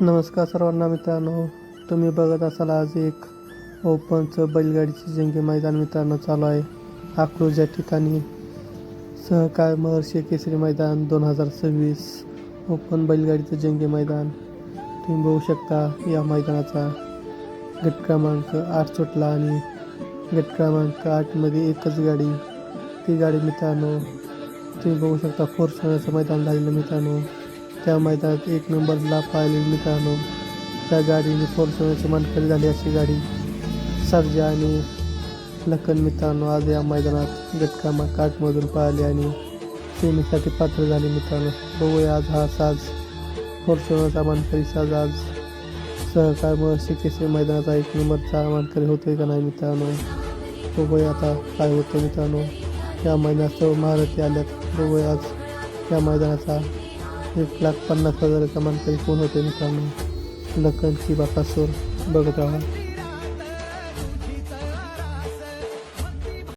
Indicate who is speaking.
Speaker 1: नमस्कार सर्वांना मित्रांनो, तुम्ही बघत असाल आज एक ओपनचं बैलगाडीचे जंगी मैदान मित्रांनो चालू आहे. अकलूज या ठिकाणी सहकार महर्षी केसरी मैदान 2026 ओपन बैलगाडीचं जंगी मैदान. तुम्ही बघू शकता या मैदानाचा गट क्रमांक 8 सुटला आणि गट क्रमांक 8मध्ये एकच गाडी, ती गाडी मित्रांनो तुम्ही बघू शकता. फॉर्च्युनरचं मैदान झालेलं मित्रांनो. त्या मैदानात 1 नंबरला पाहिलेली मित्रांनो, त्या गाडीने फॉर्च्युनरची मानकरी झाली अशी गाडी सर्जा आणि लखन मित्रांनो आज या मैदानात गट क्रमांक 8मधून पाहिली आणि सेमीसाठी पात्र झाले मित्रांनो. बघूया आज हा साज फॉर्च्युनरचा मानकरी साज आज सहकार महर्षी केसरी मैदानाचा 1 नंबरचा मानकरी होतोय का नाही मित्रांनो. बघूया आता काय होतं मित्रांनो. या मैदानात सर्व महारथी आल्यात. बघूया आज या मैदानाचा 1,50,000चा मानकरी कोण होते मित्रांनो. लखन की बाकासूर बघत राहा.